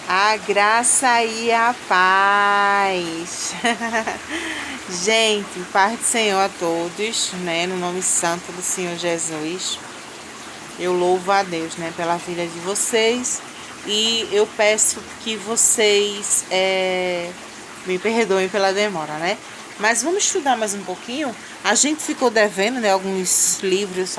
A graça e a paz. Gente, paz do Senhor a todos, né? No nome santo do Senhor Jesus. Eu louvo a Deus, né? Pela vida de vocês. E eu peço que vocês me perdoem pela demora, né? Mas vamos estudar mais um pouquinho. A gente ficou devendo, né? Alguns livros,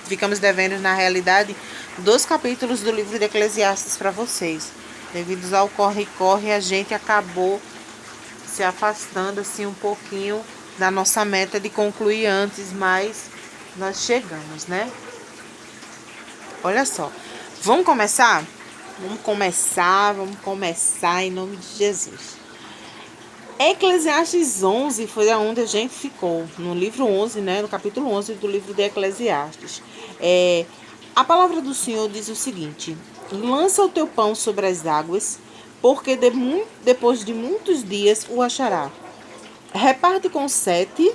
ficamos devendo, na realidade, 2 capítulos do livro de Eclesiastes para vocês. Devido ao corre-corre, a gente acabou se afastando assim um pouquinho da nossa meta de concluir antes, mas nós chegamos, né? Olha só, vamos começar? Vamos começar em nome de Jesus. Eclesiastes 11 foi aonde a gente ficou, no livro 11, né, no capítulo 11 do livro de Eclesiastes. A palavra do Senhor diz o seguinte: lança o teu pão sobre as águas, porque depois de muitos dias o achará. Reparte com 7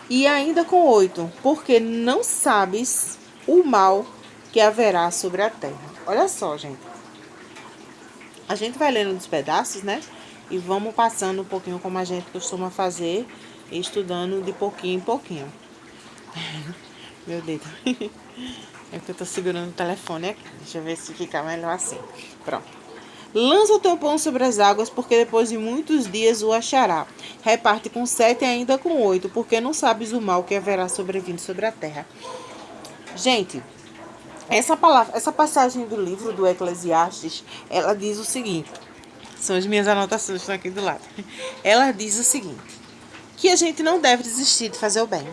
e ainda com 8, porque não sabes o mal que haverá sobre a terra. Olha só, gente. A gente vai lendo dos pedaços, né? E vamos passando um pouquinho como a gente costuma fazer, e estudando de pouquinho em pouquinho. Meu dedo. É que eu tô segurando o telefone aqui. Deixa eu ver se fica melhor assim. Pronto. Lança o teu pão sobre as águas, porque depois de muitos dias o achará. Reparte com 7 e ainda com 8, porque não sabes o mal que haverá sobrevindo sobre a terra. Gente, essa passagem do livro do Eclesiastes, ela diz o seguinte. São as minhas anotações que estão aqui do lado. Ela diz o seguinte: que a gente não deve desistir de fazer o bem.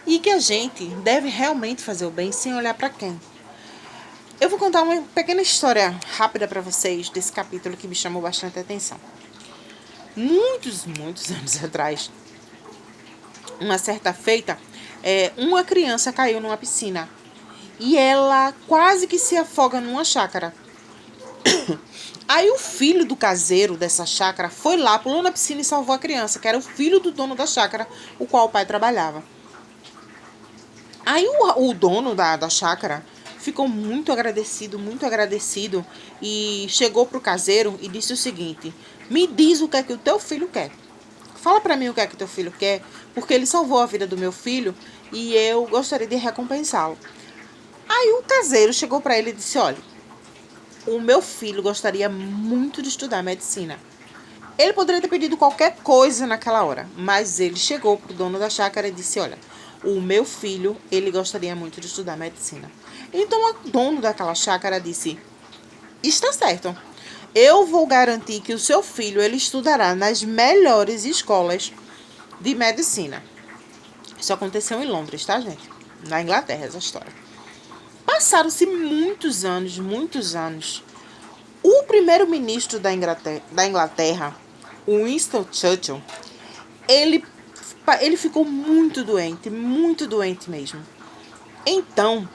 E que a gente deve realmente fazer o bem sem olhar para quem. Eu vou contar uma pequena história rápida para vocês desse capítulo que me chamou bastante atenção. Muitos anos atrás, uma certa feita, uma criança caiu numa piscina e ela quase que se afoga numa chácara. Aí o filho do caseiro dessa chácara foi lá, pulou na piscina e salvou a criança, que era o filho do dono da chácara, o qual o pai trabalhava. Aí o dono da chácara ficou muito agradecido, e chegou pro caseiro e disse o seguinte: me diz o que é que o teu filho quer. Fala pra mim o que é que teu filho quer, porque ele salvou a vida do meu filho e eu gostaria de recompensá-lo. Aí o caseiro chegou pra ele e disse: olha, o meu filho gostaria muito de estudar medicina. Ele poderia ter pedido qualquer coisa naquela hora, mas ele chegou pro dono da chácara e disse: olha, o meu filho, ele gostaria muito de estudar medicina. Então o dono daquela chácara disse: está certo. Eu vou garantir que o seu filho, ele estudará nas melhores escolas de medicina. Isso aconteceu em Londres, tá, gente? Na Inglaterra, essa história. Passaram-se muitos anos. O primeiro-ministro da Inglaterra, Winston Churchill, ele ficou muito doente mesmo. Então,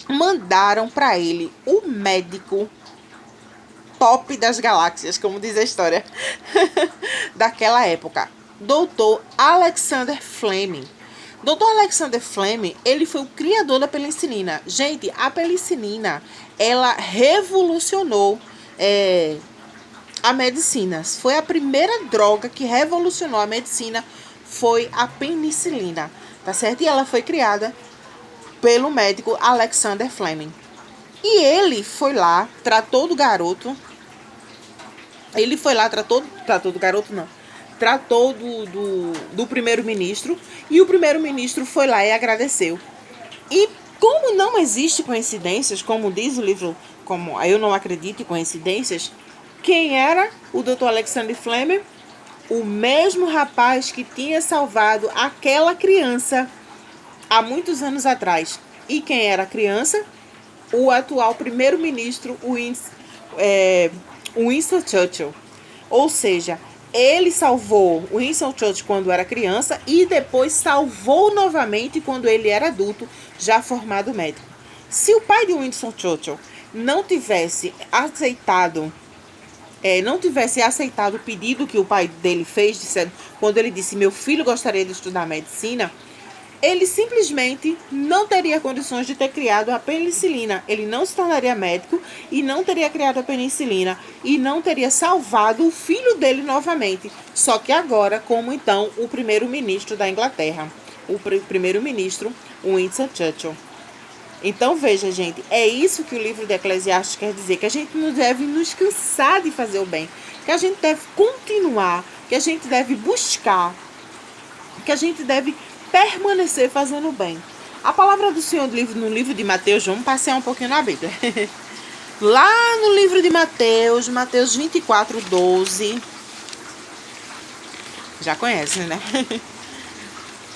mandaram para ele o médico top das galáxias, como diz a história, daquela época, Dr. Alexander Fleming. Dr. Alexander Fleming, ele foi o criador da penicilina. Gente, a penicilina, ela revolucionou a medicina. Foi a primeira droga que revolucionou a medicina, foi a penicilina, tá certo? E ela foi criada pelo médico Alexander Fleming. E ele foi lá, tratou do garoto. Tratou do garoto não. Tratou do primeiro-ministro. E o primeiro-ministro foi lá e agradeceu. E como não existe coincidências, como diz o livro, como eu não acredito em coincidências, quem era o Dr. Alexander Fleming? O mesmo rapaz que tinha salvado aquela criança há muitos anos atrás. E quem era a criança? O atual primeiro-ministro Winston Churchill. Ou seja, ele salvou o Winston Churchill quando era criança e depois salvou novamente quando ele era adulto, já formado médico. Se o pai de Winston Churchill não tivesse aceitado o pedido que o pai dele fez, quando ele disse: meu filho gostaria de estudar medicina, ele simplesmente não teria condições de ter criado a penicilina. Ele não se tornaria médico e não teria criado a penicilina e não teria salvado o filho dele novamente. Só que agora, como então o primeiro-ministro da Inglaterra, o primeiro-ministro Winston Churchill. Então veja, gente, é isso que o livro de Eclesiastes quer dizer, que a gente não deve nos cansar de fazer o bem, que a gente deve continuar, que a gente deve buscar, que a gente deve permanecer fazendo o bem. A palavra do Senhor no livro de Mateus, vamos passear um pouquinho na Bíblia. Lá no livro de Mateus 24:12. Já conhece, né?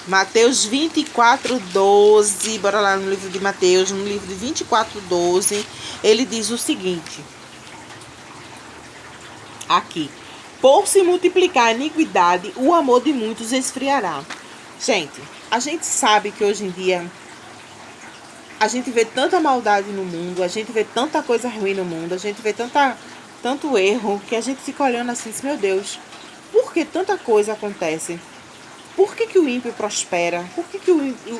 Mateus 24:12. Bora lá no livro de Mateus, no livro de 24:12. Ele diz o seguinte. Aqui. Por se multiplicar a iniquidade, o amor de muitos esfriará. Gente, a gente sabe que hoje em dia a gente vê tanta maldade no mundo, a gente vê tanta coisa ruim no mundo, a gente vê tanto erro, que a gente fica olhando assim, meu Deus, por que tanta coisa acontece? Por que o ímpio prospera? Por que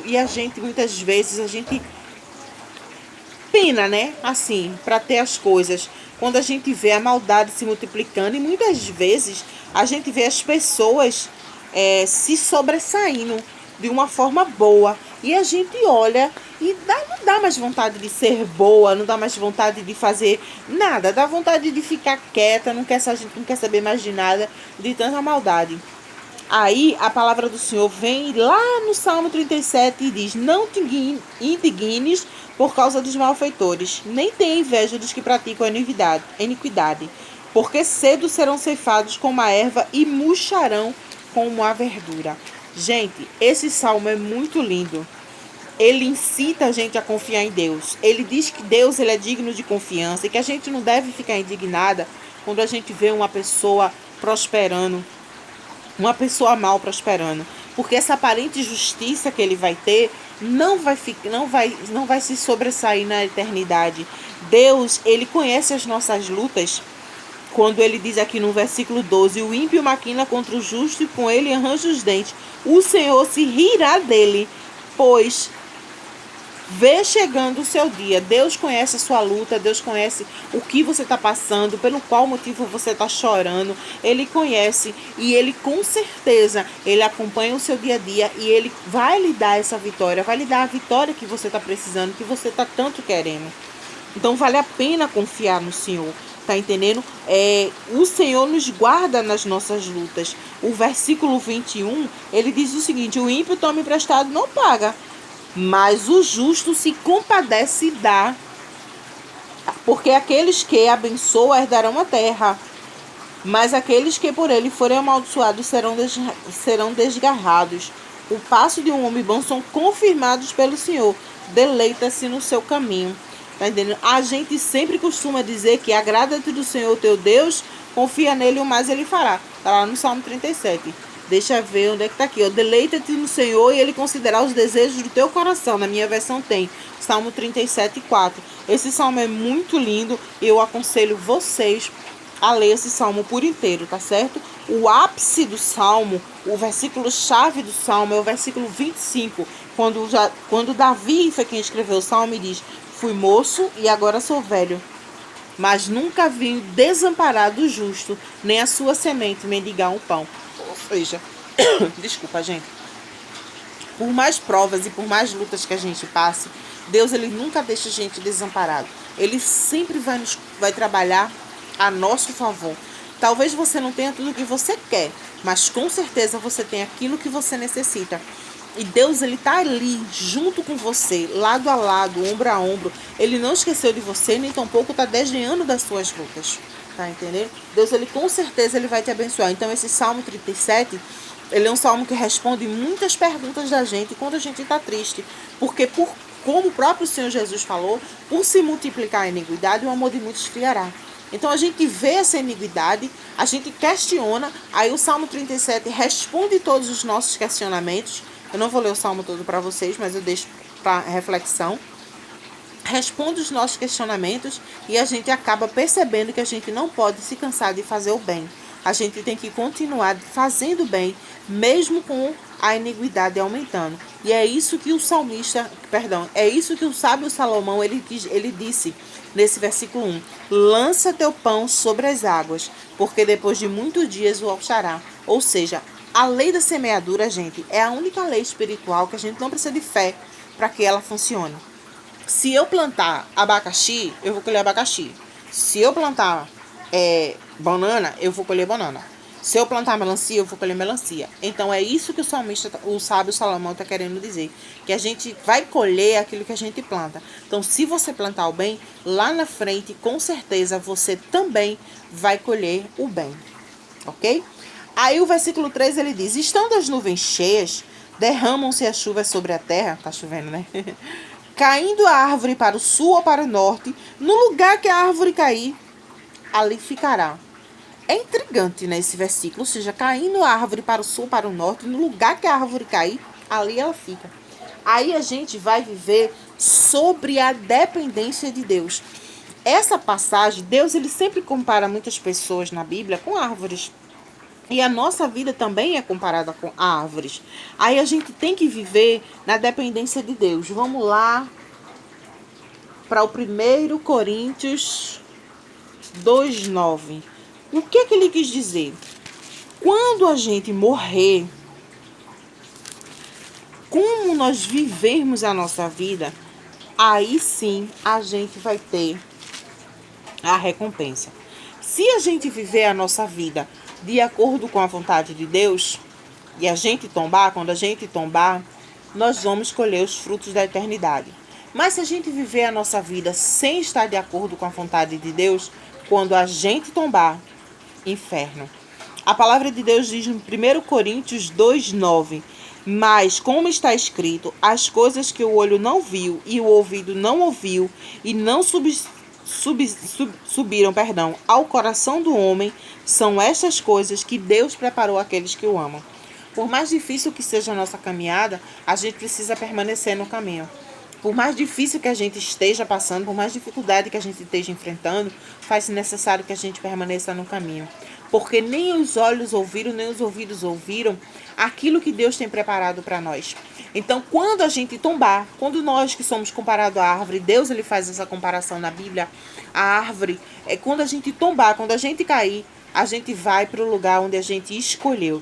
e a gente, muitas vezes, a gente pena, né? Assim, para ter as coisas. Quando a gente vê a maldade se multiplicando, e muitas vezes a gente vê as pessoas se sobressaindo de uma forma boa. E a gente olha e não dá mais vontade de ser boa, não dá mais vontade de fazer nada. Dá vontade de ficar quieta, a gente não quer saber mais de nada, de tanta maldade. Aí a palavra do Senhor vem lá no Salmo 37 e diz: não te indignes por causa dos malfeitores, nem tenha inveja dos que praticam a iniquidade, porque cedo serão ceifados como a erva e murcharão como a verdura. Gente, esse salmo é muito lindo. Ele incita a gente a confiar em Deus. Ele diz que Deus ele é digno de confiança e que a gente não deve ficar indignada quando a gente vê uma pessoa prosperando, uma pessoa mal prosperando, porque essa aparente justiça que ele vai ter não vai se sobressair na eternidade. Deus, ele conhece as nossas lutas. Quando ele diz aqui no versículo 12, o ímpio maquina contra o justo e com ele arranja os dentes. O Senhor se rirá dele, pois vê chegando o seu dia. Deus conhece a sua luta, Deus conhece o que você está passando, pelo qual motivo você está chorando. Ele conhece e ele com certeza, ele acompanha o seu dia a dia e ele vai lhe dar essa vitória, vai lhe dar a vitória que você está precisando, que você está tanto querendo. Então vale a pena confiar no Senhor. Tá entendendo? O Senhor nos guarda nas nossas lutas. O versículo 21, ele diz o seguinte: o ímpio toma emprestado não paga, mas o justo se compadece e dá. Porque aqueles que abençoam herdarão a terra, mas aqueles que por ele forem amaldiçoados serão desgarrados. O passo de um homem bom são confirmados pelo Senhor. Deleita-se no seu caminho. Tá entendendo? A gente sempre costuma dizer que agrada-te do Senhor teu Deus, confia nele, o mais ele fará. Tá lá no Salmo 37. Deixa eu ver onde é que tá aqui. Deleita-te no Senhor e ele considerará os desejos do teu coração. Na minha versão tem Salmo 37:4. Esse salmo é muito lindo e eu aconselho vocês a ler esse salmo por inteiro, tá certo? O ápice do salmo, o versículo chave do salmo é o versículo 25, quando Davi foi quem escreveu o salmo e diz: fui moço e agora sou velho, mas nunca vi desamparado o justo, nem a sua semente mendigar um pão. Ou seja, desculpa, gente. Por mais provas e por mais lutas que a gente passe, Deus ele nunca deixa a gente desamparado. Ele sempre vai trabalhar a nosso favor. Talvez você não tenha tudo o que você quer, mas com certeza você tem aquilo que você necessita. E Deus, ele tá ali, junto com você, lado a lado, ombro a ombro. Ele não esqueceu de você, nem tampouco tá desdenhando das suas lutas. Tá entendendo? Deus, ele com certeza, ele vai te abençoar. Então, esse Salmo 37, ele é um salmo que responde muitas perguntas da gente quando a gente tá triste. Porque, como o próprio Senhor Jesus falou, por se multiplicar a iniquidade, o amor de muitos esfriará. Então a gente vê essa iniquidade, a gente questiona, aí o Salmo 37 responde todos os nossos questionamentos. Eu não vou ler o salmo todo para vocês, mas eu deixo para reflexão. Responde os nossos questionamentos e a gente acaba percebendo que a gente não pode se cansar de fazer o bem. a gente tem que continuar fazendo bem, mesmo com a iniquidade aumentando. E é isso que o é isso que o sábio Salomão ele disse nesse versículo 1. Lança teu pão sobre as águas, porque depois de muitos dias o alçará. Ou seja, a lei da semeadura, gente, é a única lei espiritual que a gente não precisa de fé para que ela funcione. Se eu plantar abacaxi, eu vou colher abacaxi. Se eu plantar banana, eu vou colher banana. Se eu plantar melancia, eu vou colher melancia. Então é isso que o sábio Salomão está querendo dizer. Que a gente vai colher aquilo que a gente planta. Então, se você plantar o bem, lá na frente, com certeza, você também vai colher o bem. Ok? Aí o versículo 3 ele diz: estando as nuvens cheias, derramam-se as chuvas sobre a terra. Tá chovendo, né? Caindo a árvore para o sul ou para o norte, no lugar que a árvore cair, ali ficará. É intrigante, né, esse versículo, ou seja, caindo a árvore para o sul ou para o norte, no lugar que a árvore cair, ali ela fica. Aí a gente vai viver sobre a dependência de Deus. Essa passagem, Deus ele sempre compara muitas pessoas na Bíblia com árvores. E a nossa vida também é comparada com árvores. Aí a gente tem que viver na dependência de Deus. Vamos lá para o 1 Coríntios 2:9. O que é que ele quis dizer? Quando a gente morrer, como nós vivermos a nossa vida, aí sim a gente vai ter a recompensa. Se a gente viver a nossa vida de acordo com a vontade de Deus, e a gente tombar, quando a gente tombar, nós vamos colher os frutos da eternidade. Mas se a gente viver a nossa vida sem estar de acordo com a vontade de Deus, quando a gente tombar, inferno. A palavra de Deus diz em 1 Coríntios 2:9, mas como está escrito, as coisas que o olho não viu e o ouvido não ouviu e não subiram ao coração do homem, são estas coisas que Deus preparou àqueles que o amam. Por mais difícil que seja a nossa caminhada, a gente precisa permanecer no caminho. Por mais difícil que a gente esteja passando, por mais dificuldade que a gente esteja enfrentando, faz necessário que a gente permaneça no caminho. Porque nem os olhos ouviram, nem os ouvidos ouviram aquilo que Deus tem preparado para nós. Então, quando a gente tombar, quando nós que somos comparados à árvore, Deus ele faz essa comparação na Bíblia, a árvore, quando a gente tombar, quando a gente cair, a gente vai para o lugar onde a gente escolheu.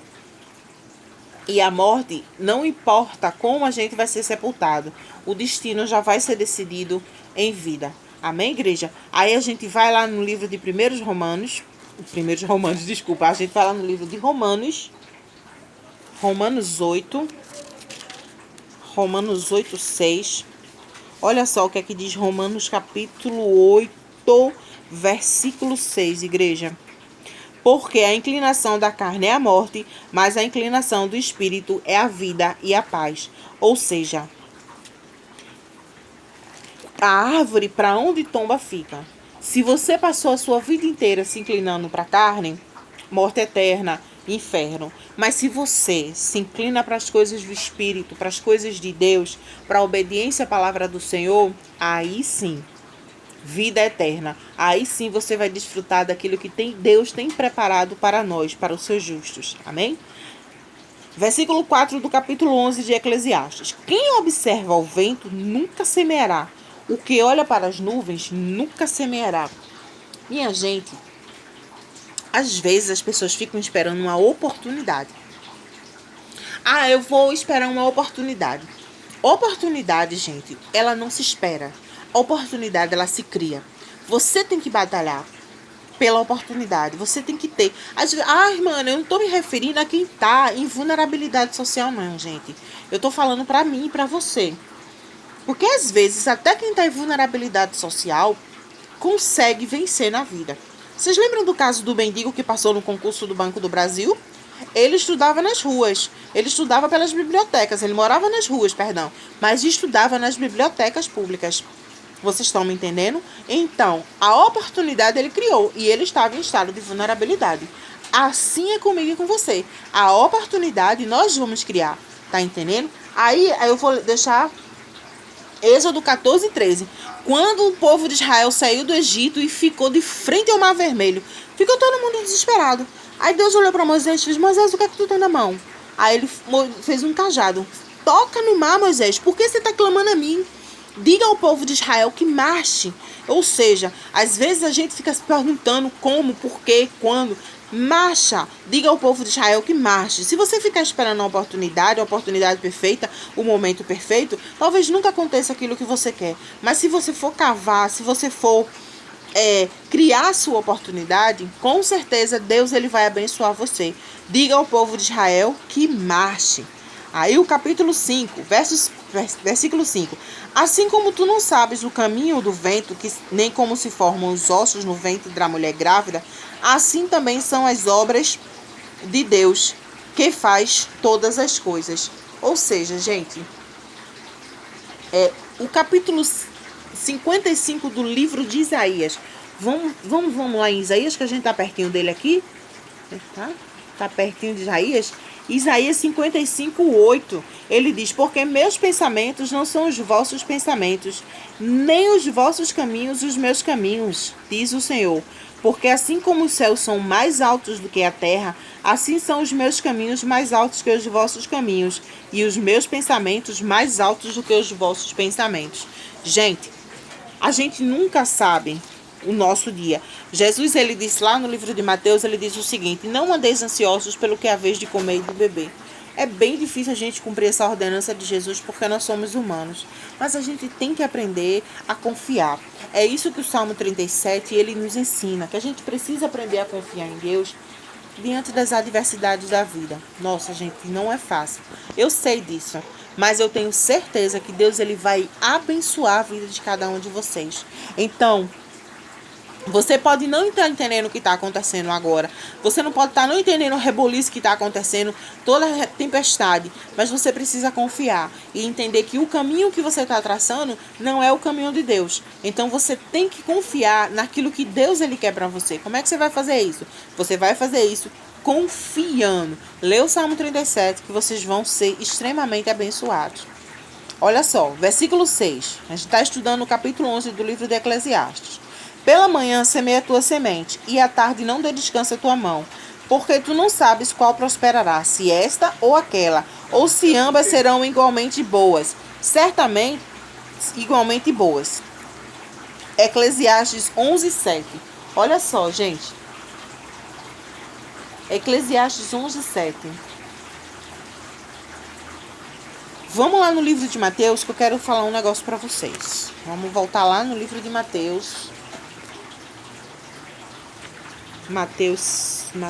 E a morte, não importa como a gente vai ser sepultado, o destino já vai ser decidido em vida. Amém, igreja? Aí a gente vai lá no livro de a gente vai lá no livro de Romanos 8:6. Olha só o que é que diz Romanos capítulo 8, versículo 6, igreja. Porque a inclinação da carne é a morte, mas a inclinação do espírito é a vida e a paz. Ou seja, a árvore para onde tomba fica. Se você passou a sua vida inteira se inclinando para a carne, morte eterna, inferno. Mas se você se inclina para as coisas do Espírito, para as coisas de Deus, para a obediência à palavra do Senhor, aí sim, vida eterna. Aí sim você vai desfrutar daquilo que Deus tem preparado para nós, para os seus justos. Amém? Versículo 4 do capítulo 11 de Eclesiastes. Quem observa o vento nunca semeará. O que olha para as nuvens nunca semeará. Minha gente, às vezes as pessoas ficam esperando uma oportunidade. Eu vou esperar uma oportunidade. Oportunidade, gente, ela não se espera. Oportunidade, ela se cria. Você tem que batalhar pela oportunidade. Você tem que ter. Mano, eu não tô me referindo a quem tá em vulnerabilidade social, não, gente. Eu tô falando pra mim e pra você. Porque às vezes até quem está em vulnerabilidade social consegue vencer na vida. Vocês lembram do caso do mendigo que passou no concurso do Banco do Brasil? Ele estudava nas ruas, ele estudava pelas bibliotecas, ele morava nas ruas, mas estudava nas bibliotecas públicas. Vocês estão me entendendo? Então, a oportunidade ele criou e ele estava em estado de vulnerabilidade. Assim é comigo e com você. A oportunidade nós vamos criar, tá entendendo? Aí eu vou deixar Êxodo 14, 13. Quando o povo de Israel saiu do Egito e ficou de frente ao Mar Vermelho, ficou todo mundo desesperado. Aí Deus olhou para Moisés e disse: Moisés, o que é que tu tem na mão? Aí ele fez um cajado. Toca no mar, Moisés, por que você está clamando a mim? Diga ao povo de Israel que marche. Ou seja, às vezes a gente fica se perguntando como, por quê, quando. Marcha. Diga ao povo de Israel que marche. Se você ficar esperando a oportunidade perfeita, o momento perfeito, talvez nunca aconteça aquilo que você quer. Mas se você for cavar, se você for criar a sua oportunidade, com certeza Deus ele vai abençoar você. Diga ao povo de Israel que marche. Aí o capítulo 5, versículo 5. Assim como tu não sabes o caminho do vento, nem como se formam os ossos no ventre da mulher grávida, assim também são as obras de Deus, que faz todas as coisas. Ou seja, gente, o capítulo 55 do livro de Isaías. Vamos lá em Isaías, que a gente está pertinho dele aqui. Tá pertinho de Isaías. Isaías 55, 8. Ele diz: porque meus pensamentos não são os vossos pensamentos, nem os vossos caminhos os meus caminhos, diz o Senhor. Porque assim como os céus são mais altos do que a terra, assim são os meus caminhos mais altos que os vossos caminhos, e os meus pensamentos mais altos do que os vossos pensamentos. Gente, a gente nunca sabe o nosso dia. Jesus, ele disse lá no livro de Mateus, ele diz o seguinte: não andeis ansiosos pelo que é a vez de comer e de beber. É bem difícil a gente cumprir essa ordenança de Jesus porque nós somos humanos. Mas a gente tem que aprender a confiar. É isso que o Salmo 37, ele nos ensina, que a gente precisa aprender a confiar em Deus diante das adversidades da vida. Nossa, gente, não é fácil. Eu sei disso. Mas eu tenho certeza que Deus ele vai abençoar a vida de cada um de vocês. Então, você pode não estar entendendo o que está acontecendo agora. Você não pode estar não entendendo o reboliço que está acontecendo, toda a tempestade. Mas você precisa confiar e entender que o caminho que você está traçando não é o caminho de Deus. Então você tem que confiar naquilo que Deus ele quer para você. Como é que você vai fazer isso? Você vai fazer isso confiando. Lê o Salmo 37 que vocês vão ser extremamente abençoados. Olha só, versículo 6. A gente está estudando o capítulo 11 do livro de Eclesiastes. Pela manhã semeia a tua semente, e à tarde não dê descanso a tua mão, porque tu não sabes qual prosperará, se esta ou aquela, ou se ambas serão igualmente boas. Certamente, igualmente boas. Eclesiastes 11, 7. Olha só, gente. Eclesiastes 11, 7. Vamos lá no livro de Mateus, que eu quero falar um negócio para vocês. Vamos voltar lá no livro de Mateus. Mateus 7.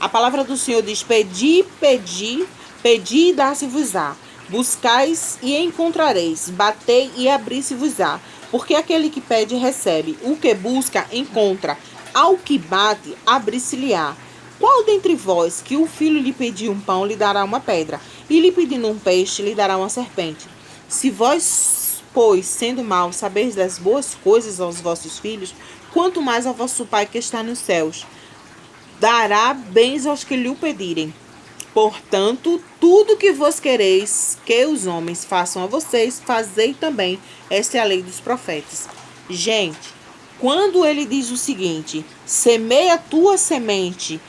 A palavra do Senhor diz: pedi e dar-se-vos-á. Buscais e encontrareis. Batei e abri-se-vos-á. Porque aquele que pede, recebe. O que busca, encontra. Ao que bate, abri-se-lhe-á. Qual dentre vós que o filho lhe pedir um pão, lhe dará uma pedra? E lhe pedindo um peixe, lhe dará uma serpente? Se vós, pois, sendo maus, sabeis das boas coisas aos vossos filhos, quanto mais ao vosso Pai que está nos céus dará bens aos que lhe o pedirem. Portanto, tudo que vos quereis que os homens façam a vocês, fazei também. Esta é a lei dos profetas. Gente, quando ele diz o seguinte: semeia a tua semente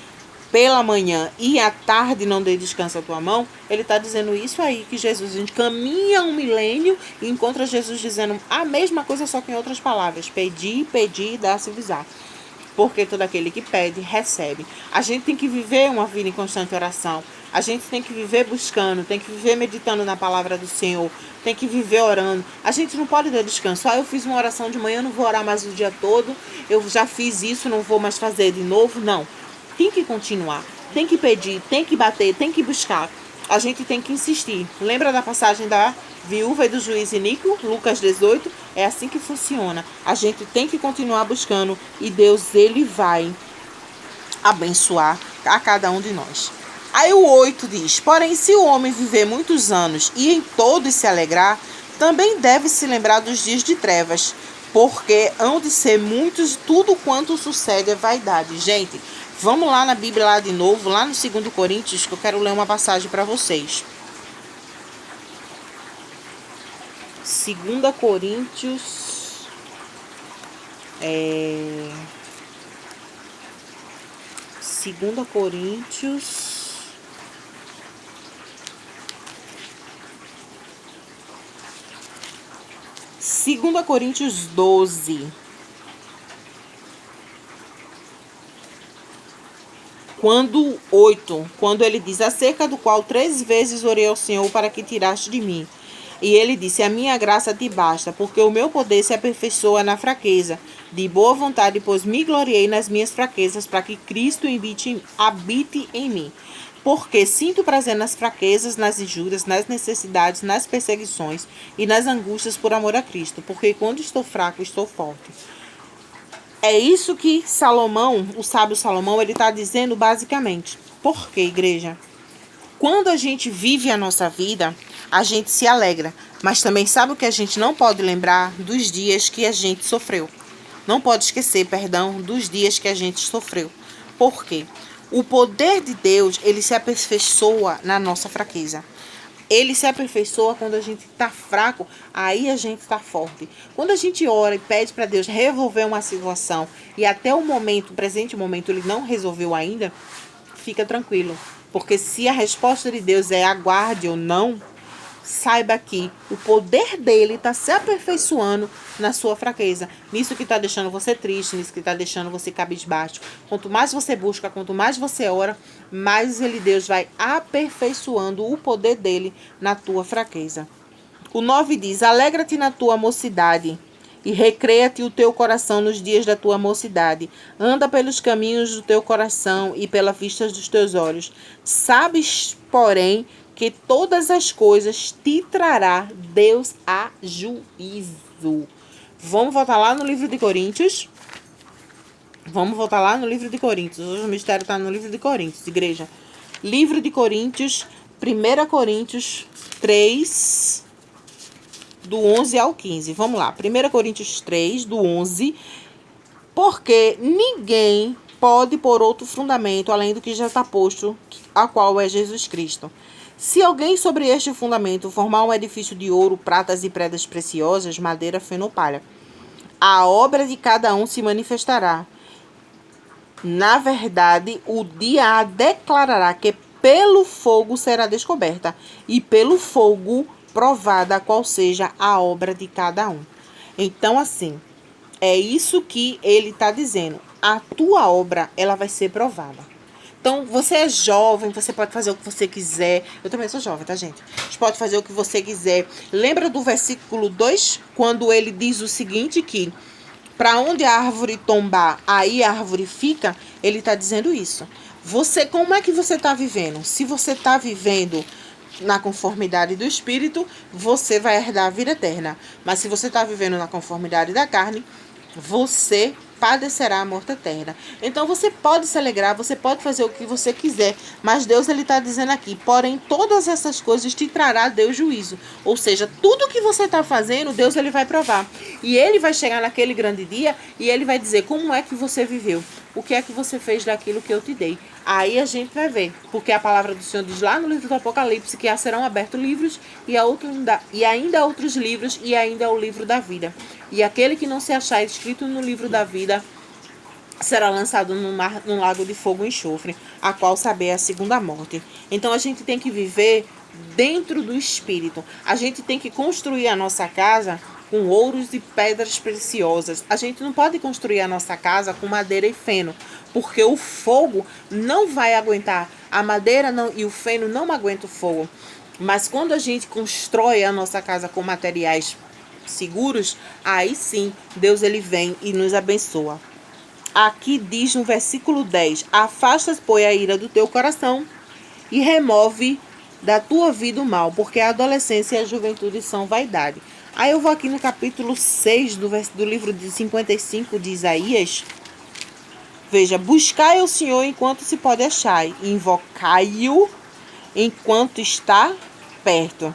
pela manhã e à tarde não dê descanso à tua mão, ele está dizendo isso aí, que Jesus, a gente caminha um milênio e encontra Jesus dizendo a mesma coisa, só que em outras palavras: pedi, dá-se-vos-á. Porque todo aquele que pede, recebe. A gente tem que viver uma vida em constante oração. A gente tem que viver buscando, tem que viver meditando na palavra do Senhor, tem que viver orando. A gente não pode dar descanso. Eu fiz uma oração de manhã, não vou orar mais o dia todo. Eu já fiz isso, não vou mais fazer de novo. Não. Tem que continuar, tem que pedir, tem que bater, tem que buscar. A gente tem que insistir. Lembra da passagem da viúva e do juiz iníquo, Lucas 18? É assim que funciona. A gente tem que continuar buscando e Deus, ele vai abençoar a cada um de nós. Aí o 8 diz: porém, se o homem viver muitos anos e em todos se alegrar, também deve se lembrar dos dias de trevas, porque hão de ser muitos, tudo quanto sucede é vaidade. Gente, Vamos lá na Bíblia lá de novo, lá no 2 Coríntios, que eu quero ler uma passagem para vocês. 2 Coríntios, 2 Coríntios, 2 Coríntios 12. Quando ele diz, acerca do qual 3 vezes orei ao Senhor para que tiraste de mim. E ele disse, a minha graça te basta, porque o meu poder se aperfeiçoa na fraqueza. De boa vontade, pois me gloriei nas minhas fraquezas, para que Cristo habite em mim. Porque sinto prazer nas fraquezas, nas injúrias, nas necessidades, nas perseguições e nas angústias por amor a Cristo. Porque quando estou fraco, estou forte. É isso que Salomão, o sábio Salomão, ele está dizendo basicamente. Por quê, igreja? Quando a gente vive a nossa vida, a gente se alegra. Mas também sabe o que a gente não pode lembrar? Dos dias que a gente sofreu. Não pode esquecer, perdão, dos dias que a gente sofreu. Por quê? O poder de Deus, ele se aperfeiçoa na nossa fraqueza. Ele se aperfeiçoa quando a gente está fraco, aí a gente está forte. Quando a gente ora e pede para Deus resolver uma situação e até o momento, o presente momento, ele não resolveu ainda, fica tranquilo. Porque se a resposta de Deus é aguarde ou não, saiba que o poder dele está se aperfeiçoando na sua fraqueza. Nisso que está deixando você triste, nisso que está deixando você cabisbaixo. Quanto mais você busca, quanto mais você ora, mais Deus vai aperfeiçoando o poder dele na tua fraqueza. O 9 diz, alegra-te na tua mocidade e recreia-te o teu coração nos dias da tua mocidade. Anda pelos caminhos do teu coração e pela vista dos teus olhos. Sabes, porém, que todas as coisas te trará Deus a juízo. Vamos voltar lá no livro de Coríntios. Hoje o mistério está no livro de Coríntios, igreja. Livro de Coríntios, 1 Coríntios 3, do 11 ao 15. Vamos lá, 1 Coríntios 3, do 11. Porque ninguém pode pôr outro fundamento além do que já está posto, a qual é Jesus Cristo. Se alguém sobre este fundamento formar um edifício de ouro, pratas e pedras preciosas, madeira, feno ou palha, a obra de cada um se manifestará. Na verdade, o dia a declarará que pelo fogo será descoberta, e pelo fogo provada qual seja a obra de cada um. Então, assim, é isso que ele está dizendo. A tua obra, ela vai ser provada. Então, você é jovem, você pode fazer o que você quiser. Eu também sou jovem, tá, gente? Você pode fazer o que você quiser. Lembra do versículo 2? Quando ele diz o seguinte, que para onde a árvore tombar, aí a árvore fica. Ele está dizendo isso. Como é que você está vivendo? Se você está vivendo na conformidade do Espírito, você vai herdar a vida eterna. Mas se você está vivendo na conformidade da carne, você padecerá a morte eterna. Então você pode se alegrar, você pode fazer o que você quiser, mas Deus ele está dizendo aqui, porém todas essas coisas te trará Deus juízo. Ou seja, tudo que você está fazendo, Deus ele vai provar. E ele vai chegar naquele grande dia e ele vai dizer como é que você viveu. O que é que você fez daquilo que eu te dei? Aí a gente vai ver. Porque a palavra do Senhor diz lá no livro do Apocalipse que serão abertos livros e ainda outros livros e ainda o livro da vida. E aquele que não se achar escrito no livro da vida será lançado num lago de fogo e enxofre, a qual saber a segunda morte. Então a gente tem que viver dentro do Espírito. A gente tem que construir a nossa casa com ouros e pedras preciosas. A gente não pode construir a nossa casa com madeira e feno, porque o fogo não vai aguentar. A madeira não, e o feno não aguentam o fogo. Mas quando a gente constrói a nossa casa com materiais seguros, aí sim, Deus ele vem e nos abençoa. Aqui diz no versículo 10, afasta, pois, a ira do teu coração e remove da tua vida o mal, porque a adolescência e a juventude são vaidade. Aí eu vou aqui no capítulo 6 do livro de 55 de Isaías. Veja, buscai o Senhor enquanto se pode achar, e invocai-o enquanto está perto.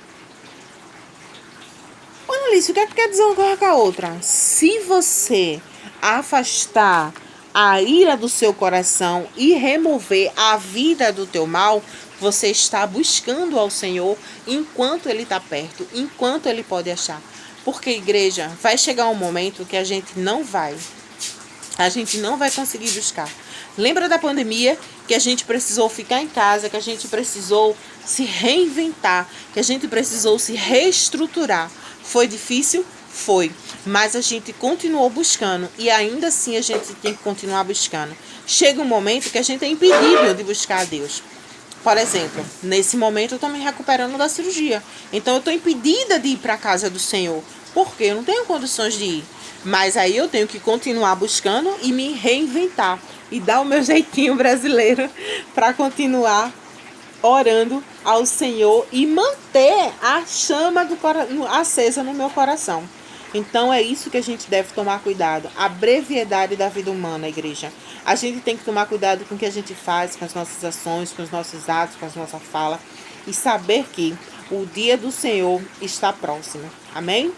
Olha isso, o que é que quer dizer uma coisa com a outra? Se você afastar a ira do seu coração e remover a vida do teu mal, você está buscando ao Senhor enquanto Ele está perto, enquanto Ele pode achar. Porque, igreja, vai chegar um momento que a gente não vai conseguir buscar. Lembra da pandemia que a gente precisou ficar em casa, que a gente precisou se reinventar, que a gente precisou se reestruturar. Foi difícil? Foi. Mas a gente continuou buscando e ainda assim a gente tem que continuar buscando. Chega um momento que a gente é impedido de buscar a Deus. Por exemplo, nesse momento eu estou me recuperando da cirurgia. Então eu estou impedida de ir para a casa do Senhor. Porque eu não tenho condições de ir. Mas aí eu tenho que continuar buscando e me reinventar. E dar o meu jeitinho brasileiro para continuar orando ao Senhor e manter a chama acesa no meu coração. Então é isso que a gente deve tomar cuidado. A brevidade da vida humana, igreja. A gente tem que tomar cuidado com o que a gente faz, com as nossas ações, com os nossos atos, com a nossa fala. E saber que o dia do Senhor está próximo. Amém?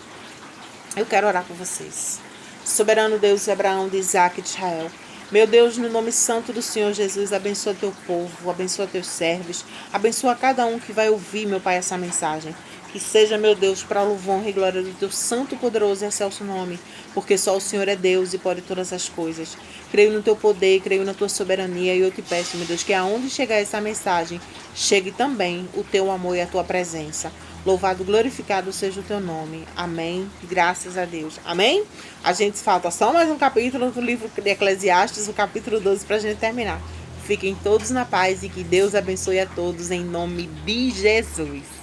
Eu quero orar por vocês. Soberano Deus de Abraão, de Isaac e de Israel. Meu Deus, no nome santo do Senhor Jesus, abençoa teu povo, abençoa teus servos, abençoa cada um que vai ouvir, meu Pai, essa mensagem. Que seja, meu Deus, para a louvor e glória do teu santo, poderoso e excelso nome, porque só o Senhor é Deus e pode todas as coisas. Creio no teu poder, creio na tua soberania e eu te peço, meu Deus, que aonde chegar essa mensagem, chegue também o teu amor e a tua presença. Louvado, glorificado seja o teu nome. Amém. Graças a Deus. Amém? A gente falta só mais um capítulo do livro de Eclesiastes, o capítulo 12, para a gente terminar. Fiquem todos na paz e que Deus abençoe a todos em nome de Jesus.